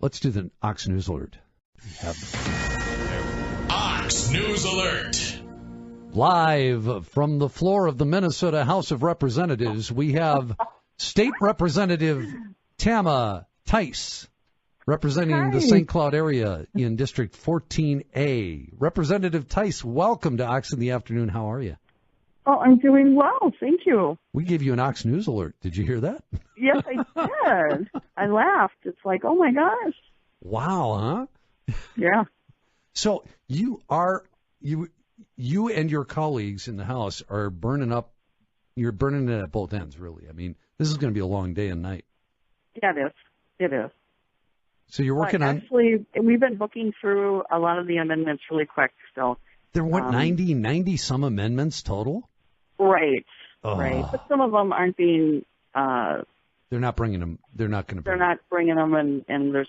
Let's do the Ox News Alert. Ox News Alert. Live from the floor of the Minnesota House of Representatives, we have State Representative Tama Theis, representing the St. Cloud area in District 14A. Representative Theis, welcome to Ox in the Afternoon. How are you? Oh, I'm doing well, thank you. We gave you an Ox News Alert. Did you hear that? Yes, I did. I laughed. It's like, oh my gosh. Wow, huh? Yeah. So you and your colleagues in the House are burning up. You're burning it at both ends, really. I mean, this is going to be a long day and night. Yeah, it is. It is. So you're working on. Actually, we've been looking through a lot of the amendments really quick. So there were 90 some amendments total. Right. Right. But some of them aren't being. They're not bringing them. They're not going to. They're not bringing them, and there's,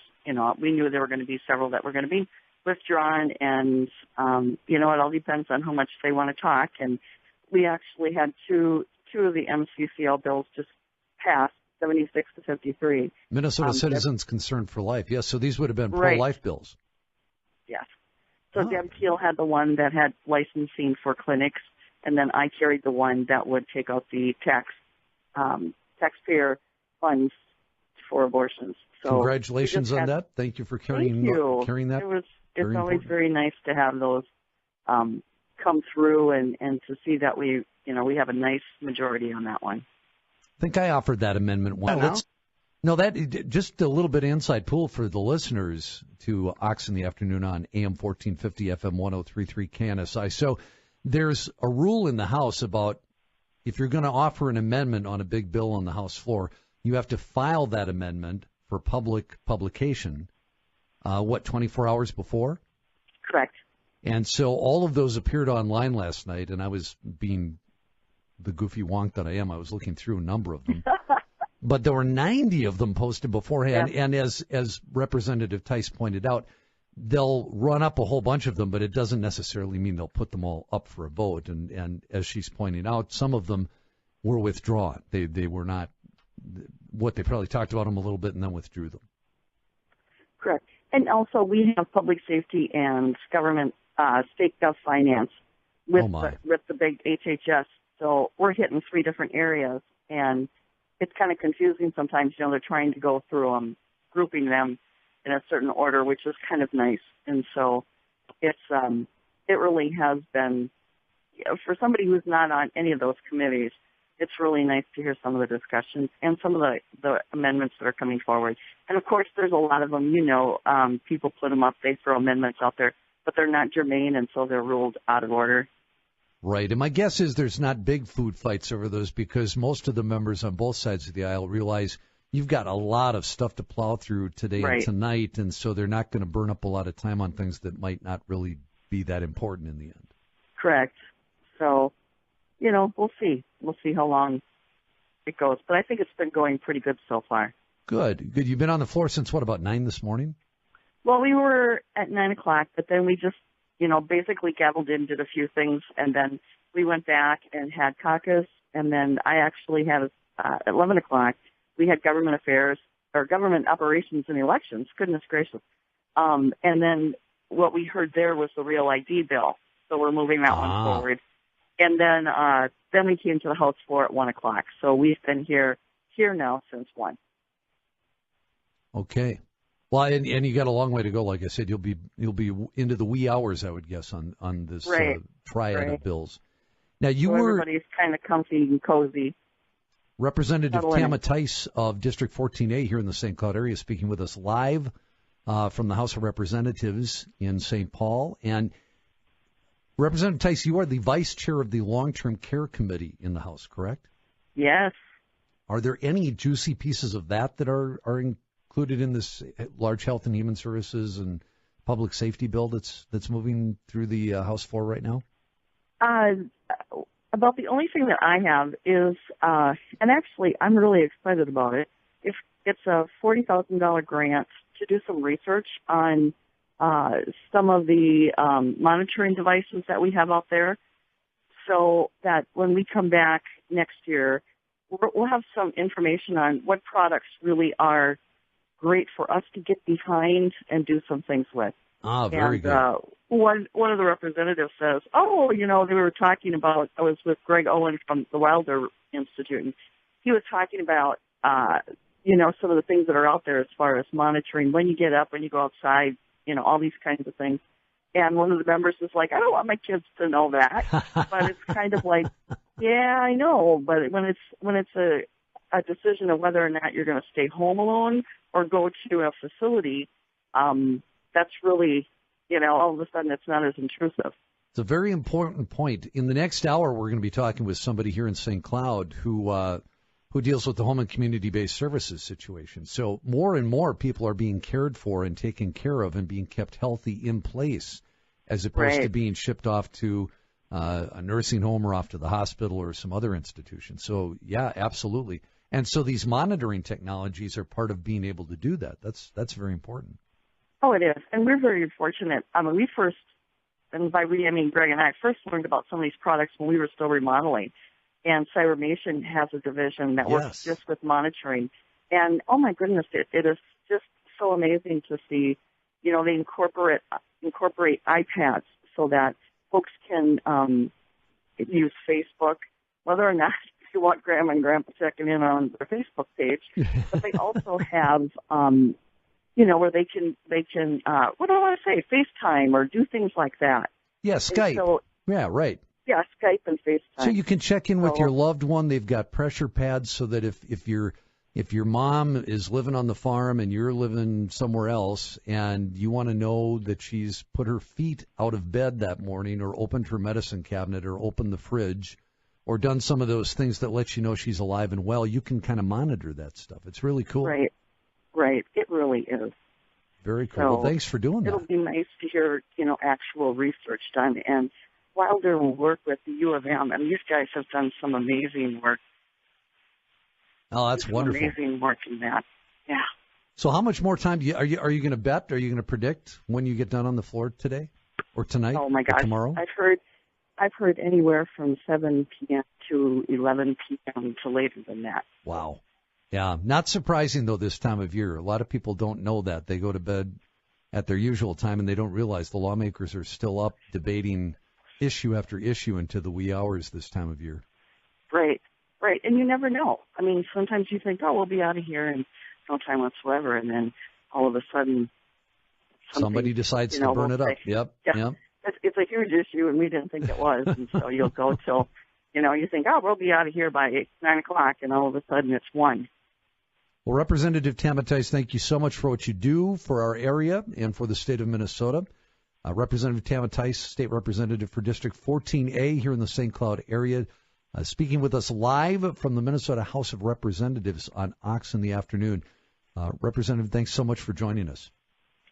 we knew there were going to be several that were going to be withdrawn, and it all depends on how much they want to talk. And we actually had two of the MCCL bills just passed, 76 to 53. Minnesota Citizens Concerned for Life. Yes, so these would have been pro-life bills. Yes. So Deb Keel had the one that had licensing for clinics, and then I carried the one that would take out the taxpayer funds for abortions. So congratulations on that. Thank you for carrying that. It's always very nice to have those come through and to see that we have a nice majority on that one. I think I offered that amendment once. Just a little bit of inside pool for the listeners to Ox in the Afternoon on AM1450 FM 1033 KNSI. So there's a rule in the House about if you're going to offer an amendment on a big bill on the House floor, you have to file that amendment for public publication, 24 hours before? Correct. And so all of those appeared online last night, and I was being the goofy wonk that I am. I was looking through a number of them. But there were 90 of them posted beforehand, and as Representative Theis pointed out, they'll run up a whole bunch of them, but it doesn't necessarily mean they'll put them all up for a vote. And as she's pointing out, some of them were withdrawn. They were not what they probably talked about them a little bit and then withdrew them. Correct. And also we have public safety and government state gov finance with the big HHS. So we're hitting 3 different areas, and it's kind of confusing sometimes. They're trying to go through them, grouping them in a certain order, which is kind of nice. And so it really has been, for somebody who's not on any of those committees, it's really nice to hear some of the discussions and some of the amendments that are coming forward. And, of course, there's a lot of them. People put them up. They throw amendments out there, but they're not germane, and so they're ruled out of order. Right. And my guess is there's not big food fights over those because most of the members on both sides of the aisle realize you've got a lot of stuff to plow through today and tonight, and so they're not going to burn up a lot of time on things that might not really be that important in the end. Correct. So, we'll see. We'll see how long it goes. But I think it's been going pretty good so far. Good. You've been on the floor since, about 9 this morning? Well, we were at 9 o'clock, but then we just, basically gavelled in, did a few things, and then we went back and had caucus, and then I actually had, at 11 o'clock, we had government affairs, or government operations and elections, goodness gracious. And then what we heard there was the Real ID bill, so we're moving that one forward. And then we came to the House floor at 1 o'clock, so we've been here now since 1. Okay. Well, and you got a long way to go. Like I said, you'll be into the wee hours, I would guess, on this triad of bills. Now everybody's kind of comfy and cozy. Representative Tama Theis of District 14A here in the St. Cloud area, speaking with us live from the House of Representatives in St. Paul. And Representative Theis, you are the vice chair of the Long-Term Care Committee in the House, correct? Yes. Are there any juicy pieces of that are included in this large health and human services and public safety bill that's moving through the House floor right now? About the only thing that I have is, and actually I'm really excited about it, if it's a $40,000 grant to do some research on some of the monitoring devices that we have out there, so that when we come back next year, we'll have some information on what products really are great for us to get behind and do some things with. Ah, very good. One of the representatives says, they were talking about, I was with Greg Owen from the Wilder Institute, and he was talking about, some of the things that are out there as far as monitoring when you get up, when you go outside, all these kinds of things. And one of the members was like, I don't want my kids to know that. But it's kind of like, yeah, I know. But when it's a decision of whether or not you're going to stay home alone or go to a facility, that's really, all of a sudden it's not as intrusive. It's a very important point. In the next hour, we're going to be talking with somebody here in St. Cloud who deals with the home and community-based services situation. So more and more people are being cared for and taken care of and being kept healthy in place as opposed to being shipped off to a nursing home or off to the hospital or some other institution. So, yeah, absolutely. And so these monitoring technologies are part of being able to do that. That's very important. Oh, it is. And we're very fortunate. We first, and by we, I mean Greg and I, first learned about some of these products when we were still remodeling. And Cybernation has a division that works just with monitoring. And, oh, my goodness, it is just so amazing to see, they incorporate iPads so that folks can use Facebook, whether or not you want Grandma and Grandpa checking in on their Facebook page. But they also have, where they can what do I want to say, FaceTime or do things like that. Yeah, Skype. So, yeah, right. Yeah, Skype and FaceTime. So you can check in with your loved one. They've got pressure pads so that if your mom is living on the farm and you're living somewhere else and you want to know that she's put her feet out of bed that morning or opened her medicine cabinet or opened the fridge or done some of those things that let you know she's alive and well, you can kind of monitor that stuff. It's really cool. Right. It really is. Very cool. Well, thanks for doing that. It'll be nice to hear, actual research done. And Wilder will work with the U of M, and these guys have done some amazing work. Oh, that's wonderful. Amazing work in that. Yeah. So how much more time are you going to bet? Are you going to predict when you get done on the floor today or tonight? Oh my gosh. Tomorrow? I've heard anywhere from 7 p.m. to 11 p.m. to later than that. Wow. Yeah, not surprising, though, this time of year. A lot of people don't know that. They go to bed at their usual time, and they don't realize the lawmakers are still up debating issue after issue into the wee hours this time of year. Right. And you never know. I mean, sometimes you think, we'll be out of here in no time whatsoever, and then all of a sudden somebody decides to burn it up. Yep. It's a huge issue, and we didn't think it was, and so you'll go till, you think, we'll be out of here by 9 o'clock, and all of a sudden it's 1. Well, Representative Tama Theis, thank you so much for what you do for our area and for the state of Minnesota. Representative Tama Theis, State Representative for District 14A here in the St. Cloud area, speaking with us live from the Minnesota House of Representatives on Ox in the Afternoon. Representative, thanks so much for joining us.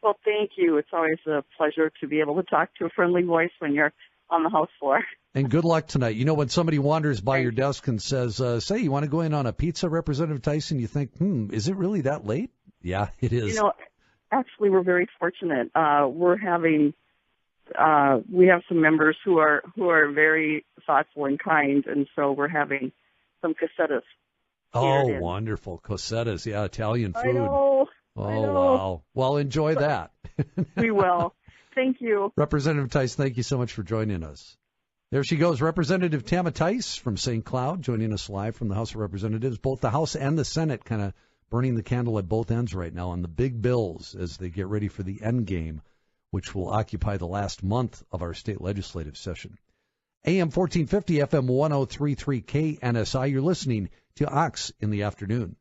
Well, thank you. It's always a pleasure to be able to talk to a friendly voice when you're on the House floor. And good luck tonight. When somebody wanders by your desk and says, say, you want to go in on a pizza, Representative Tyson, you think, is it really that late? Yeah, it is. Actually, we're very fortunate. We have some members who are very thoughtful and kind, and so we're having some cosettas. Oh, wonderful. Cosettas, yeah, Italian food. I know. Wow. Well, enjoy that. We will. Thank you. Representative Theis, thank you so much for joining us. There she goes, Representative Tama Theis from St. Cloud, joining us live from the House of Representatives. Both the House and the Senate kind of burning the candle at both ends right now on the big bills as they get ready for the end game, which will occupy the last month of our state legislative session. AM1450, FM 1033 KNSI, you're listening to Ox in the Afternoon.